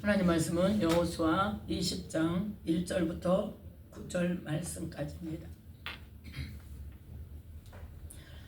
하나님 말씀은 여호수아 20장 1절부터 9절 말씀까지입니다.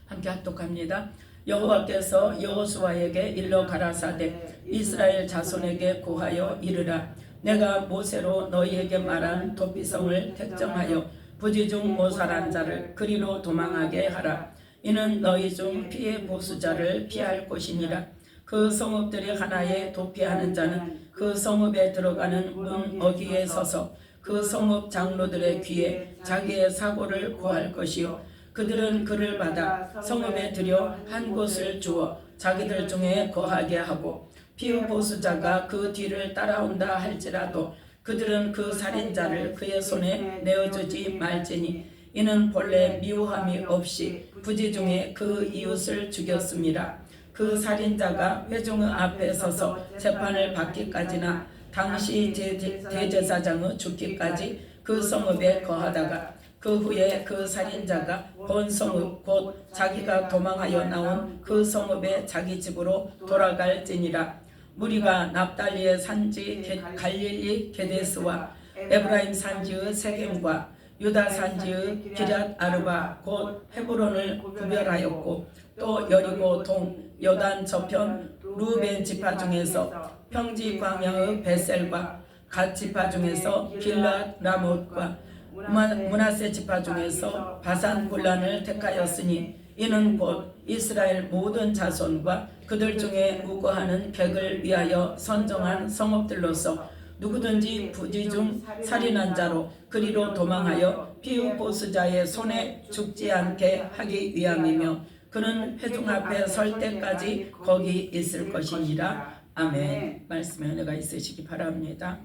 함께 합독합니다. 여호와께서 여호수아에게 일러 가라사대 이스라엘 자손에게 고하여 이르라. 내가 모세로 너희에게 말한 도피성을 택정하여 부지 중 모살한 자를 그리로 도망하게 하라. 이는 너희 중 피해 보수자를 피할 곳이니라. 그 성읍들이 하나에 도피하는 자는 그 성읍에 들어가는 문 어귀에 서서 그 성읍 장로들의 귀에 자기의 사고를 고할 것이요 그들은 그를 받아 성읍에 들여 한 곳을 주어 자기들 중에 거하게 하고 피우 보수자가 그 뒤를 따라온다 할지라도 그들은 그 살인자를 그의 손에 내어주지 말지니 이는 본래 미워함이 없이 부지 중에 그 이웃을 죽였습니다. 그 살인자가 회중의 앞에 서서 재판을 받기까지나 당시 대제사장의 죽기까지 그 성읍에 거하다가 그 후에 그 살인자가 본 성읍 곧 자기가 도망하여 나온 그 성읍에 자기 집으로 돌아갈지니라. 무리가 납달리의 산지 갈릴리 게데스와 에브라임 산지의 세겜과 유다 산지의 기럇 아르바 곧 헤브론을 구별하였고 또 여리고 동 요단 저편 루벤 지파 중에서 평지 광야의 베셀과 갓 지파 중에서 길랏 라못과 므낫세 지파 중에서 바산 굴란을 택하였으니 이는 곧 이스라엘 모든 자손과 그들 중에 우거하는 백을 위하여 선정한 성읍들로서 누구든지 부지 중 살인한 자로 그리로 도망하여 피우 보수자의 손에 죽지 않게 하기 위함이며 그는 회중 앞에 설 때까지 거기 있을 것이니라. 아멘. 말씀에 은혜가 있으시기 바랍니다.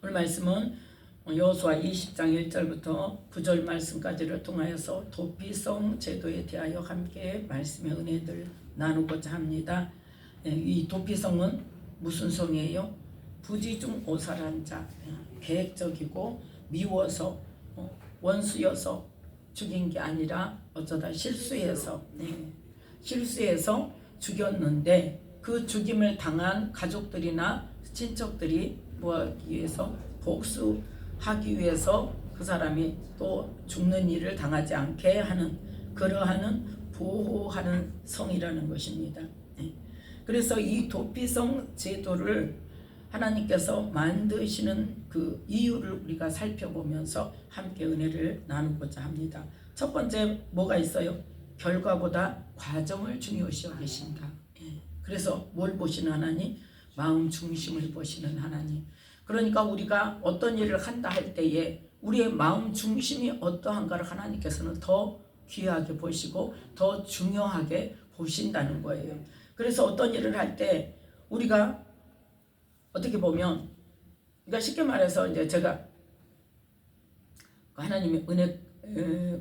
오늘 말씀은 여호수아 20장 1절부터 9절 말씀까지를 통하여서 도피성 제도에 대하여 함께 말씀의 은혜를 나누고자 합니다. 이 도피성은 무슨 성이에요? 부지 중 오살한 자, 계획적이고 미워서 원수여서 죽인 게 아니라 어쩌다 실수해서 죽였는데 그 죽임을 당한 가족들이나 친척들이 뭐하기 위해서 복수하기 위해서 그 사람이 또 죽는 일을 당하지 않게 하는 그러한 보호하는 성이라는 것입니다. 그래서 이 도피성 제도를 하나님께서 만드시는 그 이유를 우리가 살펴보면서 함께 은혜를 나누고자 합니다. 첫 번째 뭐가 있어요? 결과보다 과정을 중요시 여기신다. 그래서 뭘 보시는 하나님? 마음 중심을 보시는 하나님. 그러니까 우리가 어떤 일을 한다 할 때에 우리의 마음 중심이 어떠한가를 하나님께서는 더 귀하게 보시고 더 중요하게 보신다는 거예요. 그래서 어떤 일을 할 때 우리가 어떻게 보면, 그러니까 쉽게 말해서 이제 제가 하나님의 은혜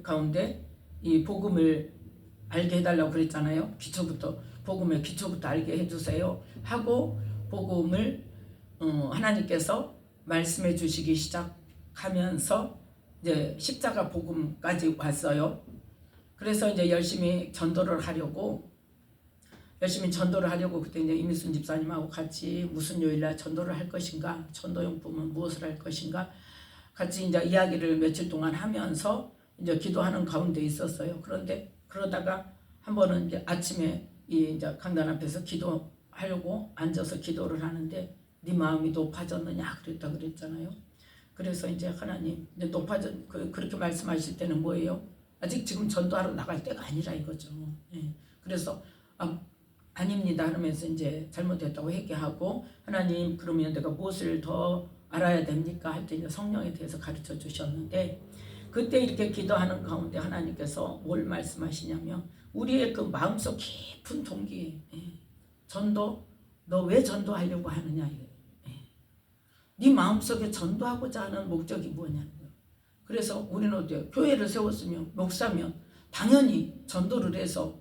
가운데 이 복음을 알게 해달라고 그랬잖아요. 복음의 기초부터 알게 해주세요 하고 복음을 하나님께서 말씀해 주시기 시작하면서 이제 십자가 복음까지 왔어요. 그래서 이제 열심히 전도를 하려고 그때 이제 이미순 집사님하고 같이 무슨 요일날 전도를 할 것인가, 전도용품은 무엇을 할 것인가 같이 이제 이야기를 며칠 동안 하면서 이제 기도하는 가운데 있었어요. 그런데 그러다가 한 번은 이제 아침에 이제 강단 앞에서 기도하려고 앉아서 기도를 하는데 네 마음이 높아졌느냐 그랬잖아요. 그래서 이제 하나님 이제 그렇게 말씀하실 때는 뭐예요? 아직 지금 전도하러 나갈 때가 아니라 이거죠. 그래서 아닙니다 하면서 이제 잘못했다고 회개하고 하나님 그러면 내가 무엇을 더 알아야 됩니까? 할 때 이제 성령에 대해서 가르쳐 주셨는데 그때 이렇게 기도하는 가운데 하나님께서 뭘 말씀하시냐면 우리의 그 마음속 깊은 동기 전도 너 왜 전도하려고 하느냐 네 마음속에 전도하고자 하는 목적이 뭐냐는 거예요. 그래서 우리는 어때요? 교회를 세웠으면 목사면 당연히 전도를 해서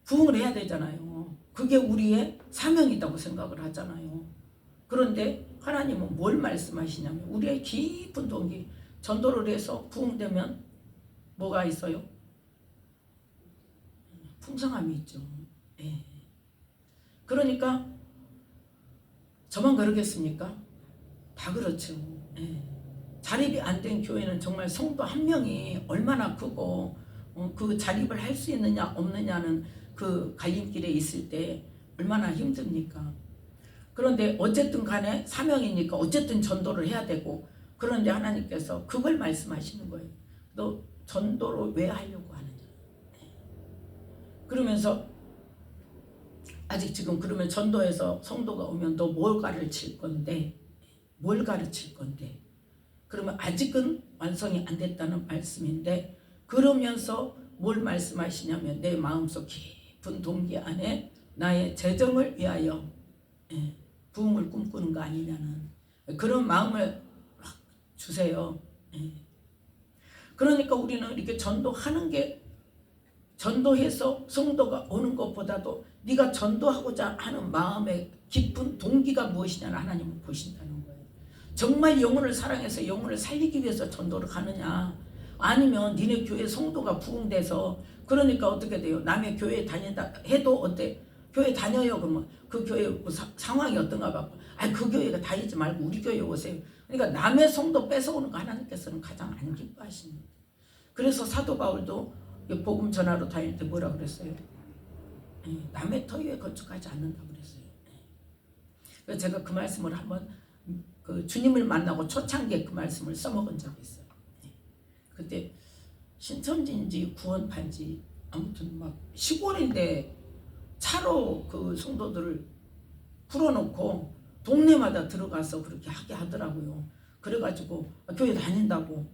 부흥을 해야 되잖아요. 그게 우리의 사명이라고 생각을 하잖아요. 그런데 하나님은 뭘 말씀하시냐면 우리의 깊은 동기 전도를 해서 부흥되면 뭐가 있어요? 풍성함이 있죠. 그러니까 저만 그러겠습니까? 다 그렇죠. 예. 자립이 안 된 교회는 정말 성도 한 명이 얼마나 크고 그 자립을 할 수 있느냐 없느냐는 그 갈림길에 있을 때 얼마나 힘듭니까? 그런데 어쨌든 간에 사명이니까 어쨌든 전도를 해야 되고, 그런데 하나님께서 그걸 말씀하시는 거예요. 너 전도를 왜 하려고 하느냐. 그러면서 아직 지금 그러면 전도해서 성도가 오면 너 뭘 가르칠 건데, 뭘 가르칠 건데, 그러면 아직은 완성이 안 됐다는 말씀인데, 그러면서 뭘 말씀하시냐면 내 마음속 깊은 동기 안에 나의 재정을 위하여 부흥을 꿈꾸는 거 아니냐는 그런 마음을 주세요. 그러니까 우리는 이렇게 전도하는 게, 전도해서 성도가 오는 것보다도 네가 전도하고자 하는 마음의 깊은 동기가 무엇이냐를 하나님은 보신다는 거예요. 정말 영혼을 사랑해서 영혼을 살리기 위해서 전도를 가느냐, 아니면 니네 교회 성도가 부흥돼서, 그러니까 어떻게 돼요? 남의 교회에 다닌다 해도 어때? 교회 다녀요. 그러면 그 교회 상황이 어떤가 봐. 아니 그 교회가 다니지 말고 우리 교회 오세요. 그러니까 남의 성도 뺏어오는 거 하나님께서는 가장 안 기뻐하십니다. 그래서 사도 바울도 복음 전하러 다닐 때 뭐라 그랬어요? 남의 터위에 건축하지 않는다고 그랬어요. 그래서 제가 그 말씀을 한번 그 주님을 만나고 초창기에 그 말씀을 써먹은 적이 있어요. 그때 신천지인지 구원파인지 아무튼 막 시골인데 차로 그 성도들을 풀어놓고 동네마다 들어가서 그렇게 하게 하더라고요. 그래가지고 교회 다닌다고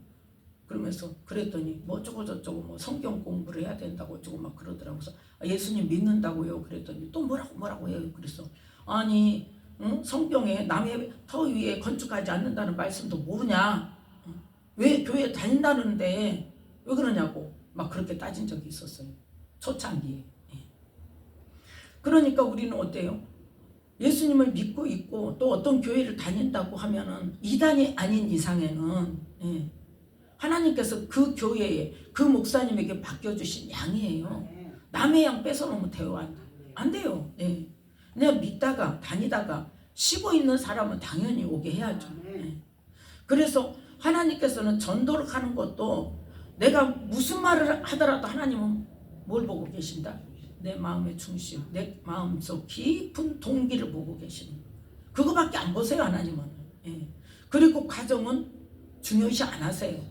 그러면서 그랬더니 뭐 어쩌고 저쩌고 뭐 성경 공부를 해야 된다고 어쩌고 막 그러더라고요. 그래서 예수님 믿는다고요. 그랬더니 또 뭐라고 해요. 그래서 아니 성경에 남의 터 위에 건축하지 않는다는 말씀도 모르냐? 왜 교회 다닌다는데 왜 그러냐고 막 그렇게 따진 적이 있었어요. 초창기에. 그러니까 우리는 어때요? 예수님을 믿고 있고 또 어떤 교회를 다닌다고 하면은 이단이 아닌 이상에는 하나님께서 그 교회에 그 목사님에게 맡겨주신 양이에요. 남의 양 뺏어놓으면 돼요? 안 돼요. 그냥 믿다가 다니다가 쉬고 있는 사람은 당연히 오게 해야죠. 그래서 하나님께서는 전도를 하는 것도 내가 무슨 말을 하더라도 하나님은 뭘 보고 계신다? 내 마음의 중심, 내 마음속 깊은 동기를 보고 계시는 거예요. 그거밖에 안 보세요, 하나님은. 그리고 가정은 중요시 안 하세요.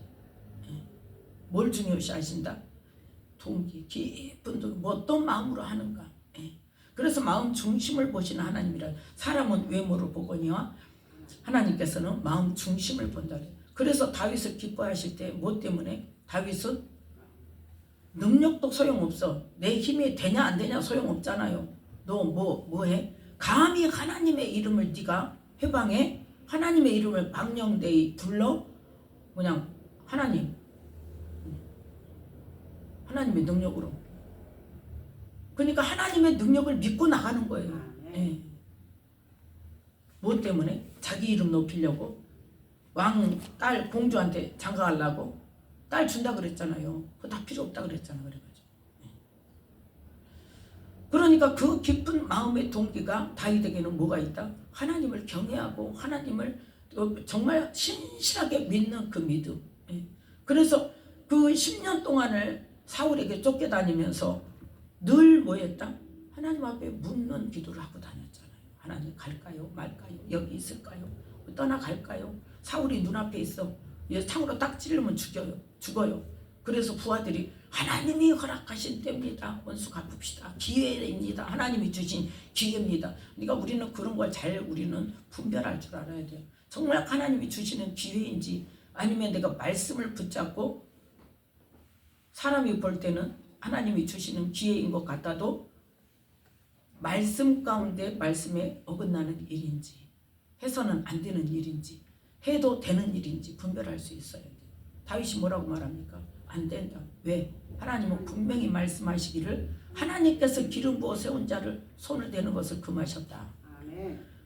뭘 중요시 하신다? 동기, 깊은 동기, 뭐 어떤 마음으로 하는가. 그래서 마음 중심을 보시는 하나님이라. 사람은 외모를 보거니와 하나님께서는 마음 중심을 본다. 그래서 다윗을 기뻐하실 때 뭐 때문에? 다윗은 능력도 소용없어. 내 힘이 되냐 안 되냐 소용없잖아요. 너 뭐 해? 감히 하나님의 이름을 네가 회방해? 하나님의 이름을 망령되이 불러? 그냥 하나님의 능력으로. 그러니까 하나님의 능력을 믿고 나가는 거예요. 뭐 때문에? 자기 이름 높이려고? 왕 딸 공주한테 장가가려고? 딸 준다 그랬잖아요. 그거 다 필요 없다 그랬잖아. 그래가지고. 그러니까 그 깊은 마음의 동기가 다윗에게는 뭐가 있다? 하나님을 경외하고 하나님을 정말 신실하게 믿는 그 믿음. 그래서 그 10년 동안을 사울에게 쫓겨다니면서 늘 뭐 했다? 하나님 앞에 묻는 기도를 하고 다녔잖아요. 하나님 갈까요? 말까요? 여기 있을까요? 떠나갈까요? 사울이 눈앞에 있어. 창으로 딱 찌르면 죽어요. 그래서 부하들이 하나님이 허락하신 때입니다. 원수 갚읍시다. 기회입니다. 하나님이 주신 기회입니다. 그러니까 우리는 그런 걸 잘 우리는 분별할 줄 알아야 돼요. 정말 하나님이 주시는 기회인지 아니면 내가 말씀을 붙잡고 사람이 볼 때는 하나님이 주시는 기회인 것 같아도 말씀 가운데 말씀에 어긋나는 일인지 해서는 안 되는 일인지 해도 되는 일인지 분별할 수 있어야 돼요. 다윗이 뭐라고 말합니까? 안 된다. 왜? 하나님은 분명히 말씀하시기를 하나님께서 기름 부어 세운 자를 손을 대는 것을 금하셨다.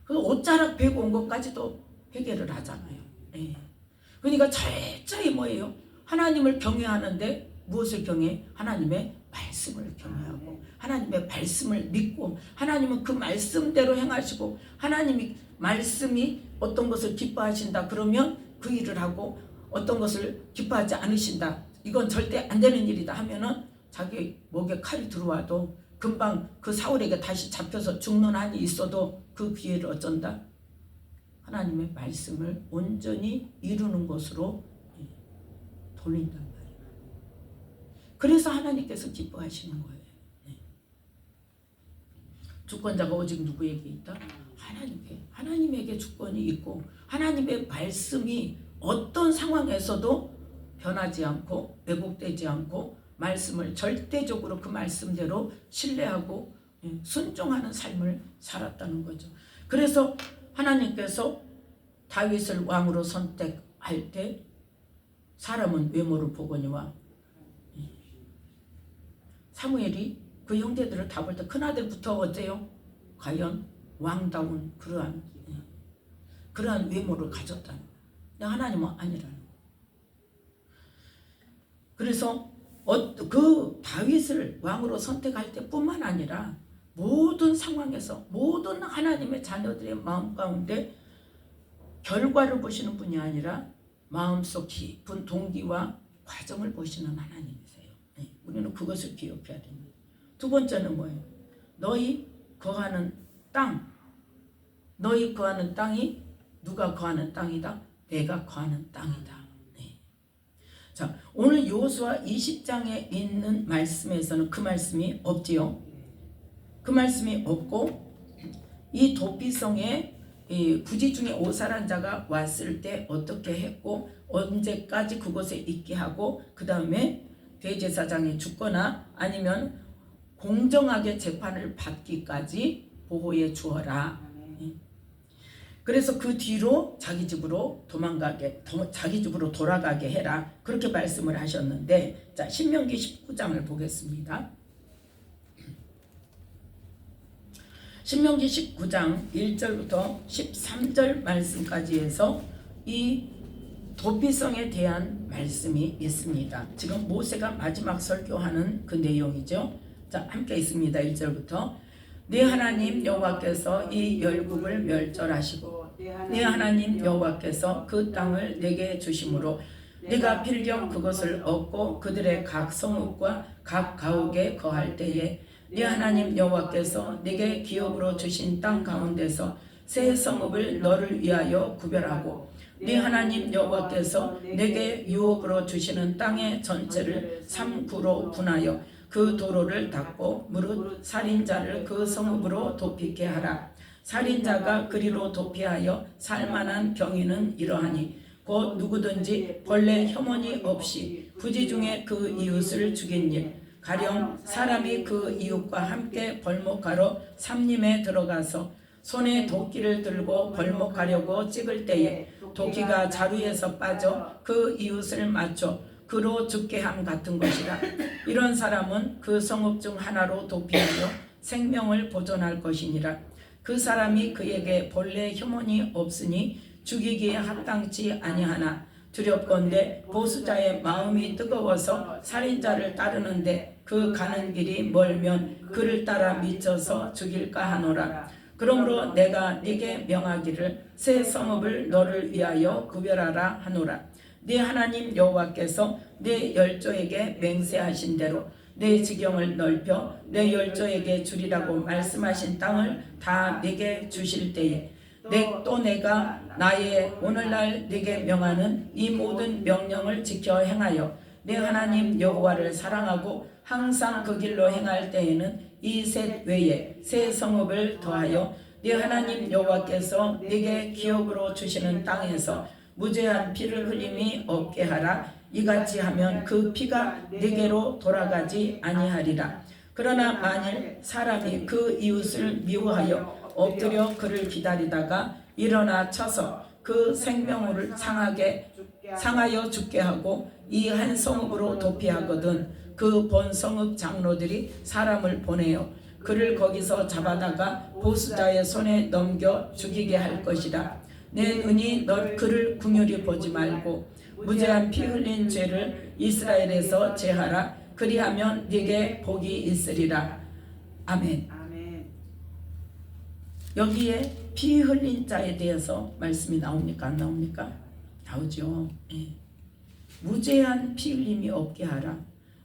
그 옷자락 베고 온 것까지도 해결을 하잖아요. 그러니까 철저히 뭐예요? 하나님을 경외하는데 무엇을 경외? 하나님의 말씀을 경외하고 하나님의 말씀을 믿고 하나님은 그 말씀대로 행하시고 하나님이 말씀이 어떤 것을 기뻐하신다 그러면 그 일을 하고 어떤 것을 기뻐하지 않으신다 이건 절대 안 되는 일이다 하면은 자기 목에 칼이 들어와도 금방 그 사울에게 다시 잡혀서 죽는 한이 있어도 그 기회를 어쩐다? 하나님의 말씀을 온전히 이루는 것으로 돌린단 말이에요. 그래서 하나님께서 기뻐하시는 거예요. 주권자가 오직 누구에게 있다? 하나님에게 주권이 있고 하나님의 말씀이 어떤 상황에서도 변하지 않고 왜곡되지 않고 말씀을 절대적으로 그 말씀대로 신뢰하고 순종하는 삶을 살았다는 거죠. 그래서 하나님께서 다윗을 왕으로 선택할 때 사람은 외모를 보거니와 사무엘이 그 형제들을 다 볼 때 큰아들부터 어때요? 과연 왕다운 그러한 외모를 가졌다는 거예요. 근데 하나님은 아니라는 거예요. 그래서 그 다윗을 왕으로 선택할 때뿐만 아니라 모든 상황에서 모든 하나님의 자녀들의 마음 가운데 결과를 보시는 분이 아니라 마음속 깊은 동기와 과정을 보시는 하나님이세요. 우리는 그것을 기억해야 됩니다. 두 번째는 뭐예요? 너희 거하는 땅이 누가 거하는 땅이다? 내가 거하는 땅이다. 자, 오늘 여호수아 20장에 있는 말씀에서는 그 말씀이 없지요. 그 말씀이 없고 이 도피성에 부지 중에 오살한 자가 왔을 때 어떻게 했고 언제까지 그곳에 있게 하고 그 다음에 대제사장이 죽거나 아니면 공정하게 재판을 받기까지 보호해 주어라. 그래서 그 뒤로 자기 집으로 돌아가게 해라. 그렇게 말씀을 하셨는데, 자, 신명기 19장을 보겠습니다. 신명기 19장 1절부터 13절 말씀까지 해서 이 도피성에 대한 말씀이 있습니다. 지금 모세가 마지막 설교하는 그 내용이죠. 자, 함께 있습니다. 1절부터 네 하나님 여호와께서 이 열국을 멸절하시고 네 하나님 여호와께서 그 땅을 내게 주심으로 네가 필경 그것을 얻고 그들의 각 성읍과 각 가옥에 거할 때에 네 하나님 여호와께서 네게 기업으로 주신 땅 가운데서 새 성읍을 너를 위하여 구별하고 네 하나님 여호와께서 내게 유업으로 주시는 땅의 전체를 3구로 분하여 그 도로를 닦고 무릇 살인자를 그 성읍으로 도피게 하라. 살인자가 그리로 도피하여 살만한 경위는 이러하니 곧 누구든지 본래 혐오이 없이 부지 중에 그 이웃을 죽인 일 가령 사람이 그 이웃과 함께 벌목하러 삼림에 들어가서 손에 도끼를 들고 벌목하려고 찍을 때에 도끼가 자루에서 빠져 그 이웃을 맞춰 그로 죽게 함 같은 것이라. 이런 사람은 그 성읍 중 하나로 도피하여 생명을 보존할 것이니라. 그 사람이 그에게 본래 혐오이 없으니 죽이기에 합당치 아니하나 두렵건대 보수자의 마음이 뜨거워서 살인자를 따르는데 그 가는 길이 멀면 그를 따라 미쳐서 죽일까 하노라. 그러므로 내가 네게 명하기를 새 성읍을 너를 위하여 구별하라 하노라. 네 하나님 여호와께서 네 열조에게 맹세하신 대로 내 지경을 넓혀 내 열조에게 주리라고 말씀하신 땅을 다 네게 주실 때에 또 내가 나의 오늘날 네게 명하는 이 모든 명령을 지켜 행하여 내 하나님 여호와를 사랑하고 항상 그 길로 행할 때에는 이 셋 외에 새 성읍을 더하여 네 하나님 여호와께서 네게 기업으로 주시는 땅에서 무죄한 피를 흘림이 없게 하라. 이같이 하면 그 피가 네게로 돌아가지 아니하리라. 그러나 만일 사람이 그 이웃을 미워하여 엎드려 그를 기다리다가 일어나 쳐서 그 생명을 상하여 죽게 하고 이 한 성읍으로 도피하거든 그 본 성읍 장로들이 사람을 보내어 그를 거기서 잡아다가 보수자의 손에 넘겨 죽이게 할 것이라. 내 눈이 그를 긍휼히 보지 말고 무죄한 피 흘린 죄를 이스라엘에서 제하라. 그리하면 네게 복이 있으리라. 아멘. 아멘. 여기에 피 흘린 자에 대해서 말씀이 나옵니까? 안 나옵니까? 나오죠. 예. 무죄한 피 흘림이 없게 하라.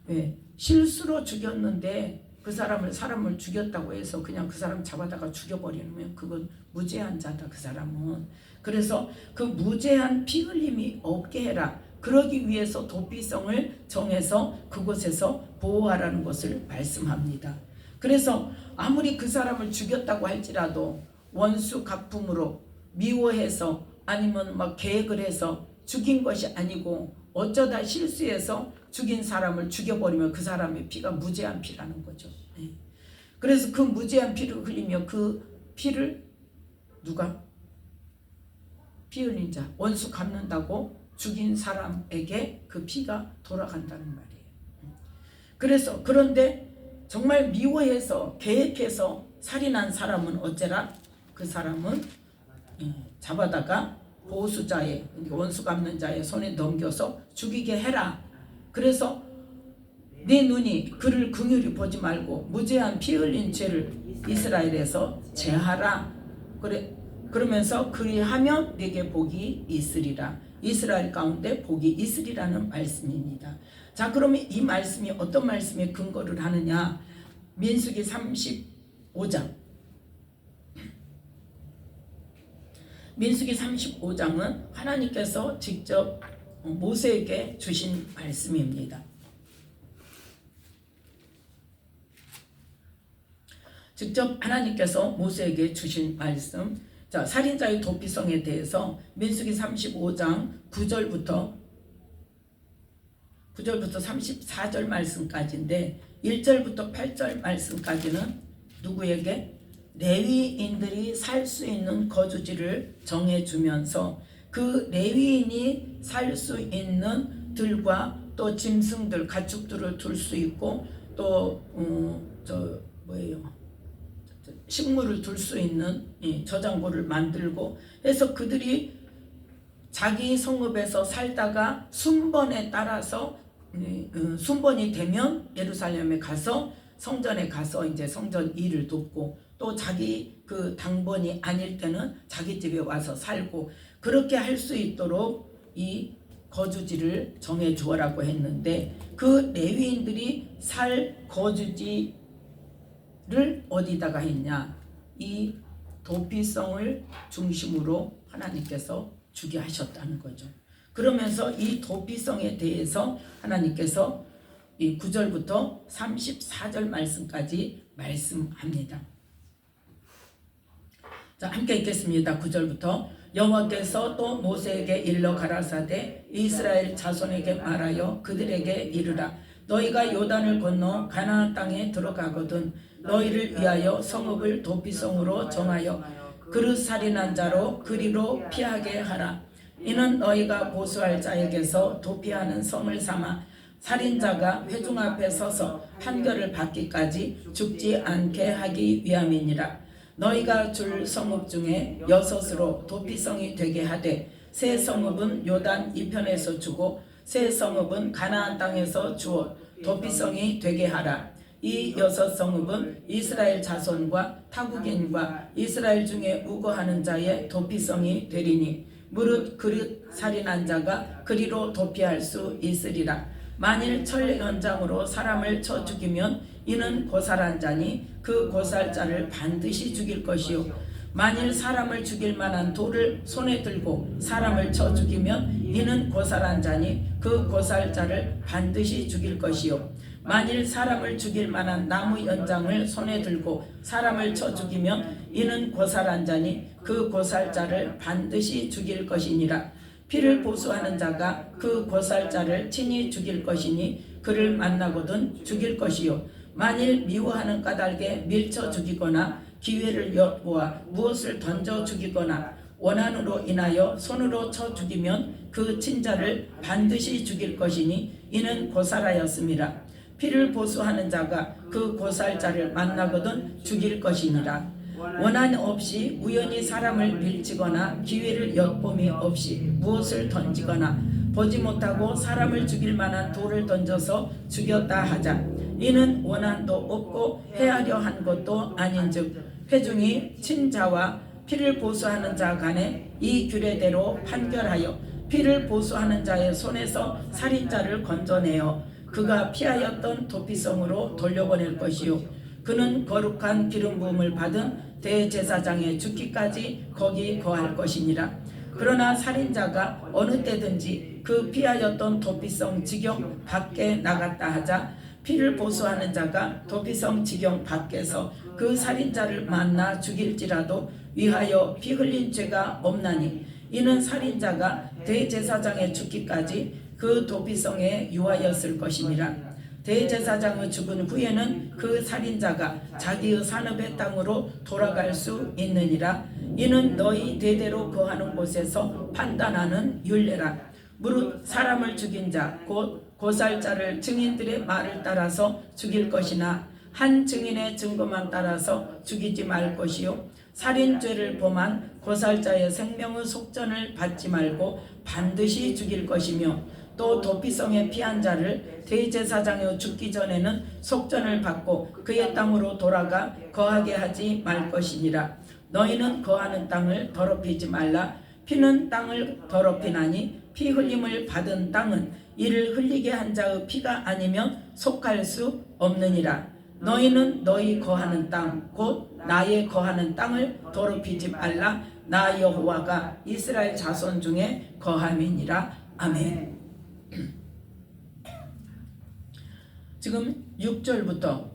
왜? 실수로 죽였는데 그 사람을 죽였다고 해서 그냥 그 사람 잡아다가 죽여버리면 그건 무죄한 자다, 그 사람은. 그래서 그 무죄한 피 흘림이 없게 해라. 그러기 위해서 도피성을 정해서 그곳에서 보호하라는 것을 말씀합니다. 그래서 아무리 그 사람을 죽였다고 할지라도 원수 갑품으로 미워해서 아니면 막 계획을 해서 죽인 것이 아니고 어쩌다 실수해서 죽인 사람을 죽여버리면 그 사람의 피가 무죄한 피라는 거죠. 그래서 그 무죄한 피를 흘리며 그 피를 누가? 피 흘린 자, 원수 갚는다고 죽인 사람에게 그 피가 돌아간다는 말이에요. 그래서 그런데 정말 미워해서 계획해서 살인한 사람은 어째라? 그 사람은 잡아다가 보수자의 원수 갚는 자의 손에 넘겨서 죽이게 해라. 그래서 네 눈이 그를 긍휼히 보지 말고 무죄한 피 흘린 죄를 이스라엘에서 제하라. 그러면서 그리하면 네게 복이 있으리라. 이스라엘 가운데 복이 있으리라는 말씀입니다. 자, 그러면 이 말씀이 어떤 말씀에 근거를 하느냐? 민수기 35장. 민수기 35장은 하나님께서 직접 모세에게 주신 말씀입니다. 직접 하나님께서 모세에게 주신 말씀. 자, 살인자의 도피성에 대해서 민수기 35장 9절부터 34절 말씀까지인데 1절부터 8절 말씀까지는 누구에게? 레위인들이 살 수 있는 거주지를 정해주면서 그 레위인이 살 수 있는 들과 또 짐승들, 가축들을 둘 수 있고 또 식물을 둘 수 있는 저장고를 만들고 해서 그들이 자기 성읍에서 살다가 순번에 따라서 순번이 되면 예루살렘에 가서 성전에 가서 이제 성전 일을 돕고 또 자기 그 당번이 아닐 때는 자기 집에 와서 살고 그렇게 할 수 있도록 이 거주지를 정해 주어라고 했는데 그 레위인들이 살 거주지를 어디다가 했냐? 이 도피성을 중심으로 하나님께서 주게 하셨다는 거죠. 그러면서 이 도피성에 대해서 하나님께서 이 9절부터 34절 말씀까지 말씀합니다. 자, 함께 읽겠습니다. 9절부터 여호와께서 또 모세에게 일러 가라사대 이스라엘 자손에게 말하여 그들에게 이르라. 너희가 요단을 건너 가나안 땅에 들어가거든 너희를 위하여 성읍을 도피성으로 정하여 그릇 살인한 자로 그리로 피하게 하라. 이는 너희가 보수할 자에게서 도피하는 성을 삼아 살인자가 회중 앞에 서서 판결을 받기까지 죽지 않게 하기 위함이니라. 너희가 줄 성읍 중에 6으로 도피성이 되게 하되 새 성읍은 요단 이편에서 주고 새 성읍은 가나안 땅에서 주어 도피성이 되게 하라. 이 6 성읍은 이스라엘 자손과 타국인과 이스라엘 중에 우거하는 자의 도피성이 되리니 무릇 그릇 살인한 자가 그리로 도피할 수 있으리라. 만일 철 연장으로 사람을 쳐 죽이면 이는 고살한 자니 그 고살자를 반드시 죽일 것이요 만일 사람을 죽일 만한 돌을 손에 들고 사람을 쳐 죽이면 이는 고살한 자니 그 고살자를 반드시 죽일 것이요 만일 사람을 죽일 만한 나무 연장을 손에 들고 사람을 쳐 죽이면 이는 고살한 자니 그 고살자를 반드시 죽일 것이니라. 피를 보수하는 자가 그 고살자를 친히 죽일 것이니 그를 만나거든 죽일 것이요 만일 미워하는 까닭에 밀쳐 죽이거나 기회를 엿보아 무엇을 던져 죽이거나 원한으로 인하여 손으로 쳐 죽이면 그 친자를 반드시 죽일 것이니 이는 고살하였음이라. 피를 보수하는 자가 그 고살자를 만나거든 죽일 것이니라. 원한 없이 우연히 사람을 밀치거나 기회를 엿봄이 없이 무엇을 던지거나 보지 못하고 사람을 죽일 만한 돌을 던져서 죽였다 하자. 이는 원한도 없고 해하려 한 것도 아닌즉 회중이 친자와 피를 보수하는 자 간에 이 규례대로 판결하여 피를 보수하는 자의 손에서 살인자를 건져내어 그가 피하였던 도피성으로 돌려보낼 것이요 그는 거룩한 기름 부음을 받은 대제사장의 죽기까지 거기 거할 것이니라. 그러나 살인자가 어느 때든지 그 피하였던 도피성 지경 밖에 나갔다 하자 피를 보수하는 자가 도피성 지경 밖에서 그 살인자를 만나 죽일지라도 위하여 피 흘린 죄가 없나니 이는 살인자가 대제사장의 죽기까지 그 도피성에 유하였을 것이니라. 대제사장의 죽은 후에는 그 살인자가 자기의 산업의 땅으로 돌아갈 수 있느니라. 이는 너희 대대로 거하는 곳에서 판단하는 율례라. 무릇 사람을 죽인 자 곧 고살자를 증인들의 말을 따라서 죽일 것이나 한 증인의 증거만 따라서 죽이지 말 것이요 살인죄를 범한 고살자의 생명의 속전을 받지 말고 반드시 죽일 것이며 또 도피성에 피한 자를 대제사장의 죽기 전에는 속전을 받고 그의 땅으로 돌아가 거하게 하지 말 것이니라. 너희는 거하는 땅을 더럽히지 말라. 피는 땅을 더럽히나니 피 흘림을 받은 땅은 이를 흘리게 한 자의 피가 아니면 속할 수 없느니라. 너희는 너희 거하는 땅 곧 나의 거하는 땅을 더럽히지 말라. 나 여호와가 이스라엘 자손 중에 거함이니라. 아멘. 지금 6절부터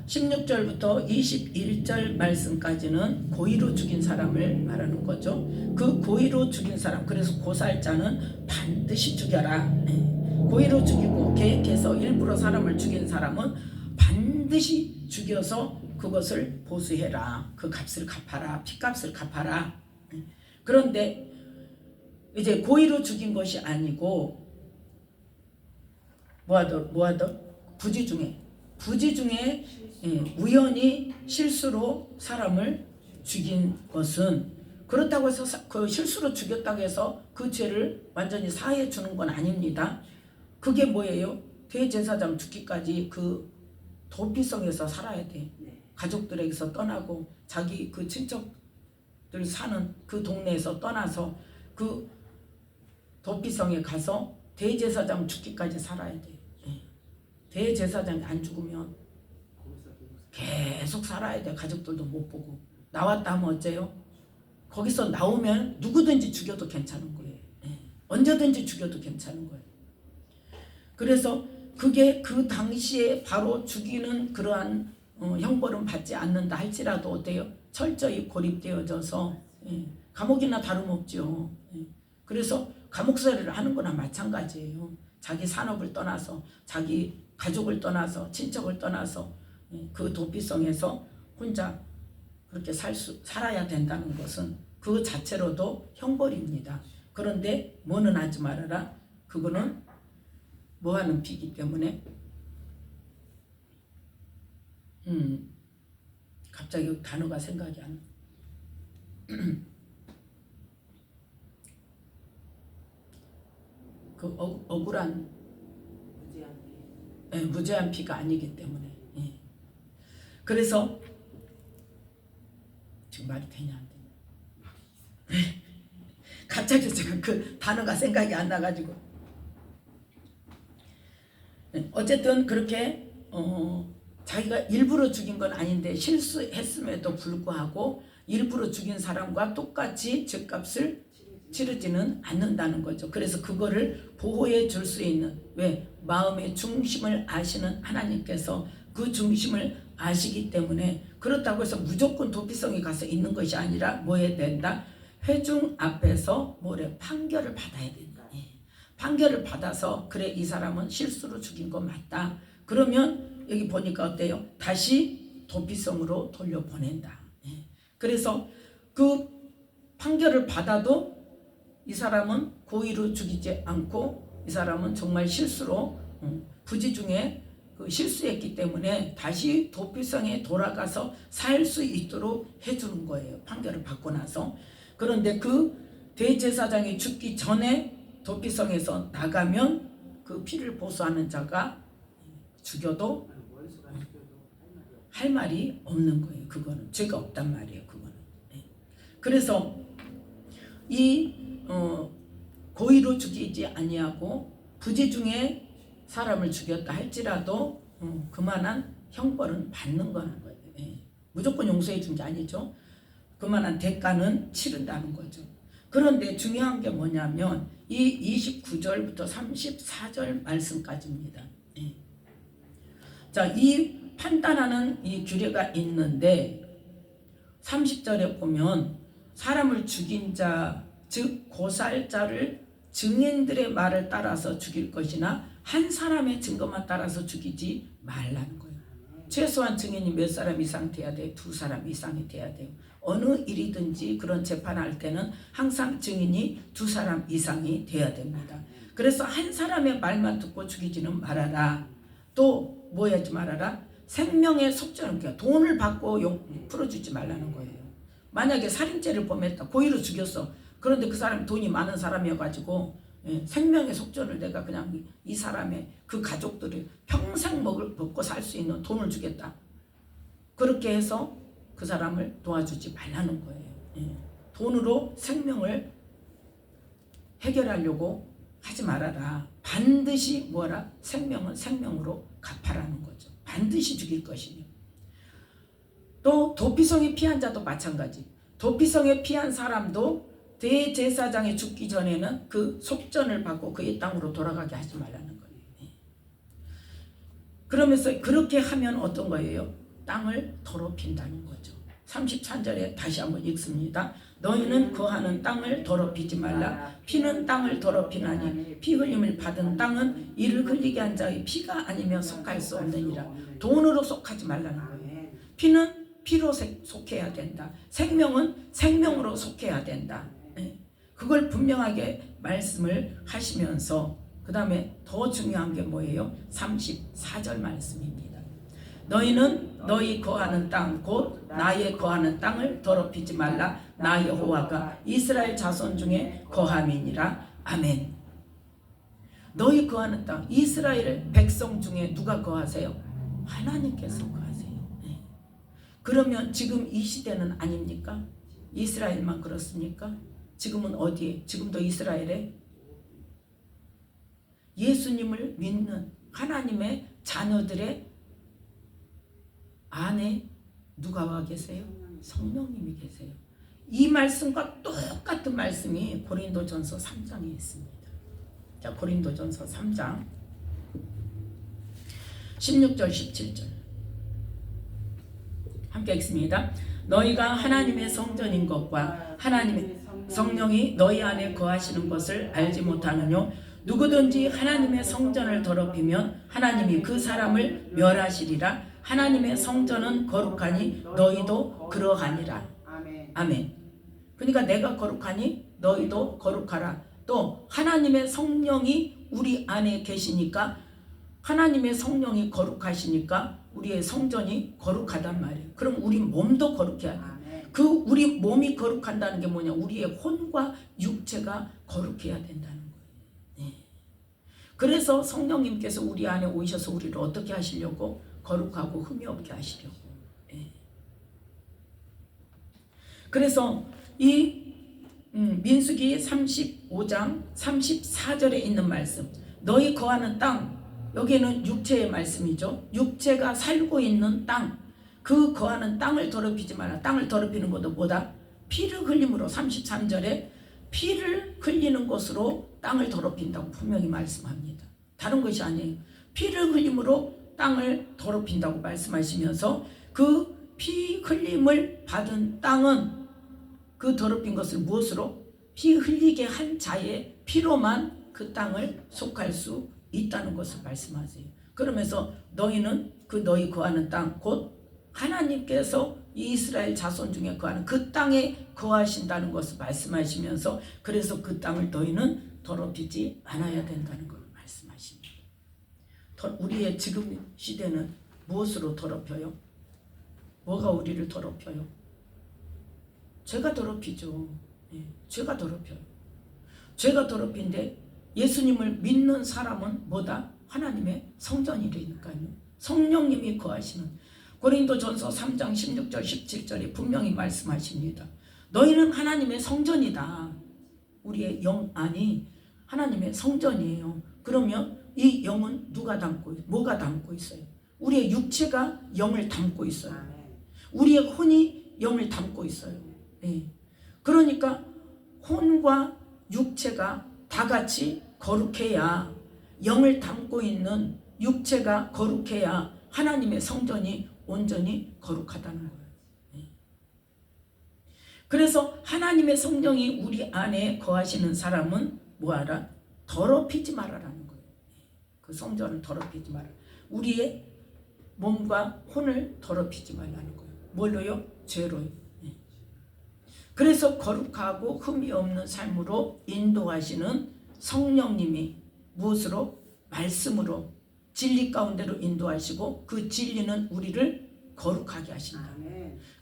16절부터 21절 말씀까지는 고의로 죽인 사람을 말하는 거죠. 그 고의로 죽인 사람, 그래서 고살자는 반드시 죽여라. 고의로 죽이고 계획해서 일부러 사람을 죽인 사람은 반드시 죽여서 그것을 보수해라. 그 값을 갚아라. 피값을 갚아라. 그런데 이제 고의로 죽인 것이 아니고 뭐하더 부지 중에 우연히 실수로 사람을 죽인 것은 그렇다고 해서 그 실수로 죽였다고 해서 그 죄를 완전히 사해 주는 건 아닙니다. 그게 뭐예요? 대제사장 죽기까지 그 도피성에서 살아야 돼. 가족들에게서 떠나고 자기 그 친척들 사는 그 동네에서 떠나서 그 도피성에 가서 대제사장 죽기까지 살아야 돼. 대제사장이 안 죽으면 계속 살아야 돼. 가족들도 못 보고. 나왔다 하면 어째요? 거기서 나오면 누구든지 죽여도 괜찮은 거예요. 언제든지 죽여도 괜찮은 거예요. 그래서 그게 그 당시에 바로 죽이는 그러한 형벌은 받지 않는다 할지라도 어때요? 철저히 고립되어져서 감옥이나 다름없죠. 그래서 감옥살이를 하는 거나 마찬가지예요. 자기 산업을 떠나서 자기 가족을 떠나서 친척을 떠나서 그 도피성에서 혼자 그렇게 살아야 된다는 것은 그 자체로도 형벌입니다. 그런데 뭐는 하지 말아라. 그거는 뭐하는 피기 때문에 갑자기 단어가 생각이 안 나. 그 억울한 무죄한 피가 아니기 때문에. 그래서 지금 말이 되냐 안 되냐. 갑자기 제가 그 단어가 생각이 안 나가지고. 어쨌든 그렇게 자기가 일부러 죽인 건 아닌데 실수했음에도 불구하고 일부러 죽인 사람과 똑같이 죄값을 치르지는 않는다는 거죠. 그래서 그거를 보호해 줄 수 있는, 왜? 마음의 중심을 아시는 하나님께서 그 중심을 아시기 때문에, 그렇다고 해서 무조건 도피성에 가서 있는 것이 아니라 뭐 해야 된다? 회중 앞에서 뭐래? 판결을 받아야 된다. 판결을 받아서 그래 이 사람은 실수로 죽인 거 맞다. 그러면 여기 보니까 어때요? 다시 도피성으로 돌려보낸다. 그래서 그 판결을 받아도 이 사람은 고의로 죽이지 않고 이 사람은 정말 실수로 부지 중에 그 실수했기 때문에 다시 도피성에 돌아가서 살 수 있도록 해주는 거예요. 판결을 받고 나서. 그런데 그 대제사장이 죽기 전에 도피성에서 나가면 그 피를 보수하는 자가 죽여도 할 말이 없는 거예요. 그거는 죄가 없단 말이에요. 그거는. 그래서 이 고의로 죽이지 아니하고 부지 중에 사람을 죽였다 할지라도 그만한 형벌은 받는 거는 거예요. 무조건 용서해 준 게 아니죠. 그만한 대가는 치른다는 거죠. 그런데 중요한 게 뭐냐면 이 29절부터 34절 말씀까지입니다. 자, 이 판단하는 이 규례가 있는데 30절에 보면 사람을 죽인 자, 즉 고살자를 증인들의 말을 따라서 죽일 것이나 한 사람의 증거만 따라서 죽이지 말라는 거예요. 최소한 증인이 몇 사람 이상 돼야 돼요? 2사람 이상이 돼야 돼요. 어느 일이든지 그런 재판할 때는 항상 증인이 2사람 이상이 돼야 됩니다. 그래서 한 사람의 말만 듣고 죽이지는 말아라. 또 뭐 하지 말아라? 생명의 속죄는 그러니까 돈을 받고 풀어주지 말라는 거예요. 만약에 살인죄를 범했다. 고의로 죽였어. 그런데 그 사람이 돈이 많은 사람이어가지고 생명의 속전을 내가 그냥 이 사람의 그 가족들이 평생 먹고 살 수 있는 돈을 주겠다. 그렇게 해서 그 사람을 도와주지 말라는 거예요. 돈으로 생명을 해결하려고 하지 말아라. 반드시 뭐라? 생명은 생명으로 갚아라는 거죠. 반드시 죽일 것이니. 또 도피성에 피한 자도 마찬가지. 도피성에 피한 사람도 대제사장이 죽기 전에는 그 속전을 받고 그의 땅으로 돌아가게 하지 말라는 거예요. 그러면서 그렇게 하면 어떤 거예요? 땅을 더럽힌다는 거죠. 33절에 다시 한번 읽습니다. 너희는 거하는 땅을 더럽히지 말라. 피는 땅을 더럽히나니 피 흘림을 받은 땅은 이를 흘리게 한 자의 피가 아니면 속할 수 없느니라. 돈으로 속하지 말라는 거예요. 피는 피로 속해야 된다. 생명은 생명으로 속해야 된다. 그걸 분명하게 말씀을 하시면서 그 다음에 더 중요한 게 뭐예요? 34절 말씀입니다. 너희는 너희 거하는 땅 곧 나의 거하는 땅을 더럽히지 말라. 나 여호와가 이스라엘 자손 중에 거함이니라. 아멘. 너희 거하는 땅, 이스라엘 백성 중에 누가 거하세요? 하나님께서 거하세요. 그러면 지금 이 시대는 아닙니까? 이스라엘만 그렇습니까? 지금은 어디에? 지금도 이스라엘에 예수님을 믿는 하나님의 자녀들의 안에 누가 와 계세요? 성령님이 계세요. 이 말씀과 똑같은 말씀이 고린도전서 3장에 있습니다. 자, 고린도전서 3장 16절 17절 함께 읽습니다. 너희가 하나님의 성전인 것과 하나님의 성령이 너희 안에 거하시는 것을 알지 못하느뇨? 누구든지 하나님의 성전을 더럽히면 하나님이 그 사람을 멸하시리라. 하나님의 성전은 거룩하니 너희도 그러하니라. 아멘. 그러니까 내가 거룩하니 너희도 거룩하라. 또 하나님의 성령이 우리 안에 계시니까 하나님의 성령이 거룩하시니까 우리의 성전이 거룩하단 말이에요. 그럼 우리 몸도 거룩해야 돼요. 그 우리 몸이 거룩한다는 게 뭐냐? 우리의 혼과 육체가 거룩해야 된다는 거예요. 그래서 성령님께서 우리 안에 오셔서 우리를 어떻게 하시려고? 거룩하고 흠이 없게 하시려고. 그래서 이 민수기 35장 34절에 있는 말씀, 너희 거하는 땅, 여기는 육체의 말씀이죠. 육체가 살고 있는 땅, 그 거하는 땅을 더럽히지 마라. 땅을 더럽히는 것도 뭐다? 피를 흘림으로 33절에 피를 흘리는 것으로 땅을 더럽힌다고 분명히 말씀합니다. 다른 것이 아니에요. 피를 흘림으로 땅을 더럽힌다고 말씀하시면서 그 피 흘림을 받은 땅은 그 더럽힌 것을 무엇으로? 피 흘리게 한 자의 피로만 그 땅을 속할 수 있다는 것을 말씀하세요. 그러면서 너희는 그 너희 거하는 땅 곧 하나님께서 이스라엘 자손 중에 거하는 그 땅에 거하신다는 것을 말씀하시면서 그래서 그 땅을 너희는 더럽히지 않아야 된다는 걸 말씀하십니다. 우리의 지금 시대는 무엇으로 더럽혀요? 뭐가 우리를 더럽혀요? 죄가 더럽히죠. 죄가 더럽혀요. 죄가 더럽힌데 예수님을 믿는 사람은 뭐다? 하나님의 성전이라니까요. 성령님이 거하시는, 고린도전서 3장 16절 17절에 분명히 말씀하십니다. 너희는 하나님의 성전이다. 우리의 영 안이 하나님의 성전이에요. 그러면 이 영은 누가 담고 뭐가 담고 있어요? 우리의 육체가 영을 담고 있어요. 우리의 혼이 영을 담고 있어요. 그러니까 혼과 육체가 다 같이 거룩해야, 영을 담고 있는 육체가 거룩해야 하나님의 성전이 온전히 거룩하다는 거예요. 그래서 하나님의 성령이 우리 안에 거하시는 사람은 뭐하라? 더럽히지 말아라는 거예요. 그 성전을 더럽히지 마라. 우리의 몸과 혼을 더럽히지 말라는 거예요. 뭘로요? 죄로요. 그래서 거룩하고 흠이 없는 삶으로 인도하시는 성령님이 무엇으로? 말씀으로, 진리 가운데로 인도하시고 그 진리는 우리를 거룩하게 하신다.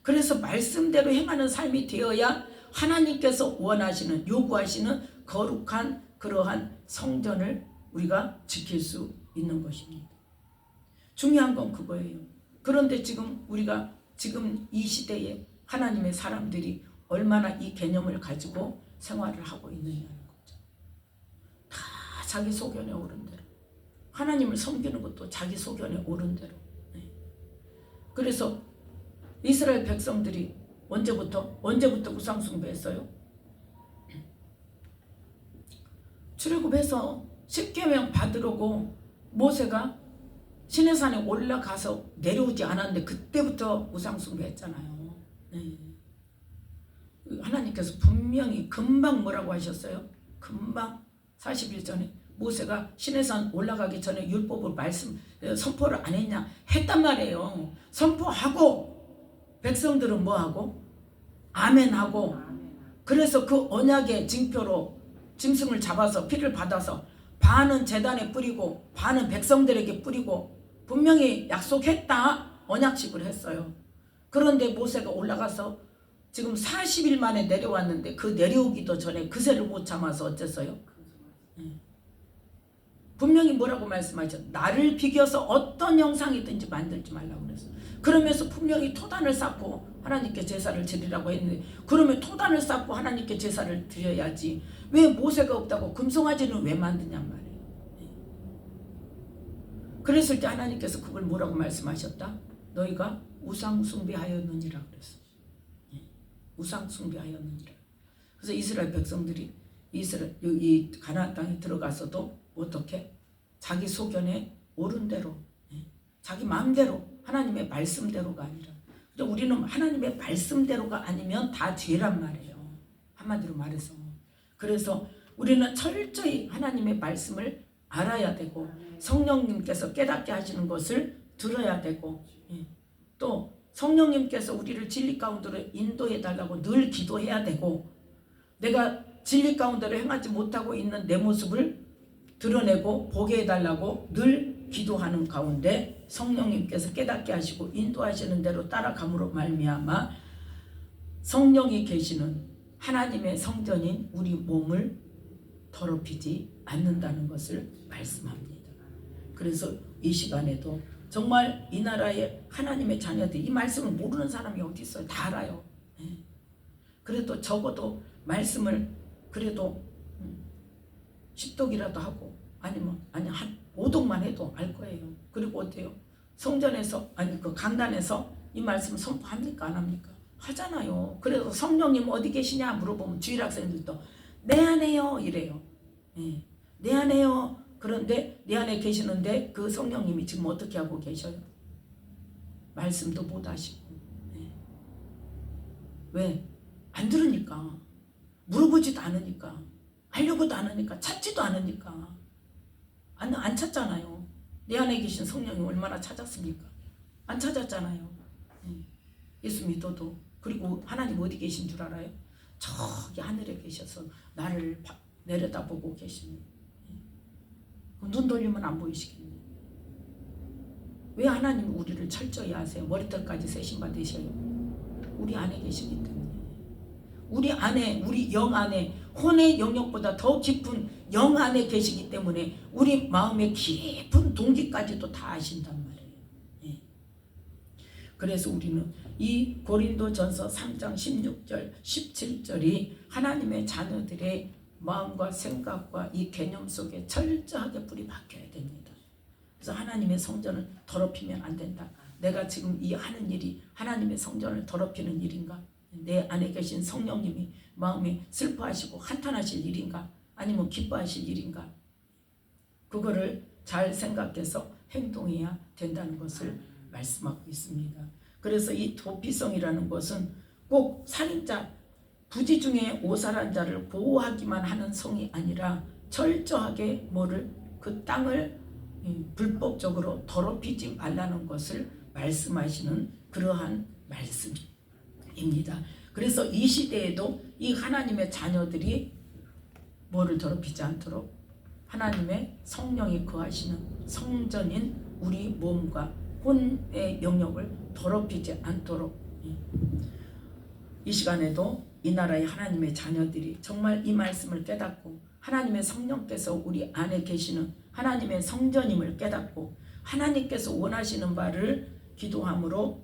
그래서 말씀대로 행하는 삶이 되어야 하나님께서 원하시는, 요구하시는 거룩한 그러한 성전을 우리가 지킬 수 있는 것입니다. 중요한 건 그거예요. 그런데 지금 우리가 지금 이 시대에 하나님의 사람들이 얼마나 이 개념을 가지고 생활을 하고 있느냐는 거죠. 다 자기 소견에 오른 대로, 하나님을 섬기는 것도 자기 소견에 오른 대로. 그래서 이스라엘 백성들이 언제부터 우상 숭배했어요? 출애굽해서 10계명 받으려고 모세가 시내산에 올라가서 내려오지 않았는데 그때부터 우상 숭배했잖아요. 하나님께서 분명히 금방 뭐라고 하셨어요? 금방 40일 전에 모세가 시내산 올라가기 전에 율법을 선포를 안 했냐? 했단 말이에요. 선포하고 백성들은 뭐하고? 아멘하고. 그래서 그 언약의 징표로 짐승을 잡아서 피를 받아서 반은 제단에 뿌리고 반은 백성들에게 뿌리고 분명히 약속했다, 언약식을 했어요. 그런데 모세가 올라가서 지금 40일 만에 내려왔는데 그 내려오기도 전에 그새를 못 참아서 어쨌어요? 분명히 뭐라고 말씀하셨죠? 나를 비교해서 어떤 형상이든지 만들지 말라고 그랬어요. 그러면서 분명히 토단을 쌓고 하나님께 제사를 드리라고 했는데, 그러면 토단을 쌓고 하나님께 제사를 드려야지 왜 모세가 없다고 금송아지는 왜 만드냔 말이에요. 그랬을 때 하나님께서 그걸 뭐라고 말씀하셨다? 너희가 우상 숭배하였느니라 그랬어요. 우상 숭배하였느니라. 그래서 이스라엘 백성들이 이 가나안 땅에 들어가서도 어떻게? 자기 소견에 옳은 대로, 자기 마음대로, 하나님의 말씀대로가 아니라. 우리는 하나님의 말씀대로가 아니면 다 죄란 말이에요. 한마디로 말해서. 그래서 우리는 철저히 하나님의 말씀을 알아야 되고 성령님께서 깨닫게 하시는 것을 들어야 되고, 또 성령님께서 우리를 진리 가운데로 인도해 달라고 늘 기도해야 되고, 내가 진리 가운데로 행하지 못하고 있는 내 모습을 드러내고 보게 해달라고 늘 기도하는 가운데 성령님께서 깨닫게 하시고 인도하시는 대로 따라감으로 말미암아 성령이 계시는 하나님의 성전인 우리 몸을 더럽히지 않는다는 것을 말씀합니다. 그래서 이 시간에도 정말 이 나라의 하나님의 자녀들, 이 말씀을 모르는 사람이 어디 있어요? 다 알아요. 그래도 적어도 말씀을 그래도 10독이라도 하고 한 5독만 해도 알 거예요. 그리고 어때요? 성전에서 그 강단에서 이 말씀 선포합니까? 안 합니까? 하잖아요. 그래서 성령님 어디 계시냐 물어보면 주일 학생들도 내 안에요 이래요. 내 안에요. 그런데 내 안에 계시는데 그 성령님이 지금 어떻게 하고 계셔요? 말씀도 못 하시고. 왜? 안 들으니까. 물어보지도 않으니까. 하려고도 안 하니까. 찾지도 않으니까. 안 찾잖아요. 내 안에 계신 성령이 얼마나 찾았습니까? 안 찾았잖아요. 예수 믿어도. 그리고 하나님 어디 계신 줄 알아요? 저기 하늘에 계셔서 나를 내려다보고 계십니다. 눈 돌리면 안 보이시겠네. 왜 하나님이 우리를 철저히 아세요? 머리털까지 세신 받으셔요. 우리 안에 계시기 때문에. 우리 안에, 우리 영 안에, 혼의 영역보다 더 깊은 영 안에 계시기 때문에 우리 마음의 깊은 동기까지도 다 아신단 말이에요. 예. 그래서 우리는 이 고린도전서 3장 16절 17절이 하나님의 자녀들의 마음과 생각과 이 개념 속에 철저하게 뿌리 박혀야 됩니다. 그래서 하나님의 성전을 더럽히면 안 된다. 내가 지금 이 하는 일이 하나님의 성전을 더럽히는 일인가? 내 안에 계신 성령님이 마음에 슬퍼하시고 한탄하실 일인가? 아니면 기뻐하실 일인가? 그거를 잘 생각해서 행동해야 된다는 것을 말씀하고 있습니다. 그래서 이 도피성이라는 것은 꼭 살인자, 부지 중에 오살한 자를 보호하기만 하는 성이 아니라 철저하게 그 땅을 불법적으로 더럽히지 말라는 것을 말씀하시는 그러한 말씀입니다. 그래서 이 시대에도 이 하나님의 자녀들이 뭐를 더럽히지 않도록 하나님의 성령이 거하시는 성전인 우리 몸과 혼의 영역을 더럽히지 않도록 이 시간에도 이 나라의 하나님의 자녀들이 정말 이 말씀을 깨닫고 하나님의 성령께서 우리 안에 계시는 하나님의 성전임을 깨닫고 하나님께서 원하시는 바를 기도함으로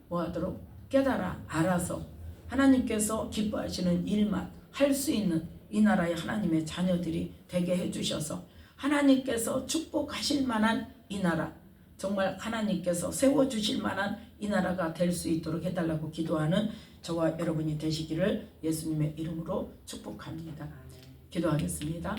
뭐하도록 깨달아 알아서 하나님께서 기뻐하시는 일만 할 수 있는 이 나라의 하나님의 자녀들이 되게 해주셔서 하나님께서 축복하실 만한 이 나라, 정말 하나님께서 세워주실 만한 이 나라가 될 수 있도록 해달라고 기도하는 저와 여러분이 되시기를 예수님의 이름으로 축복합니다. 기도하겠습니다.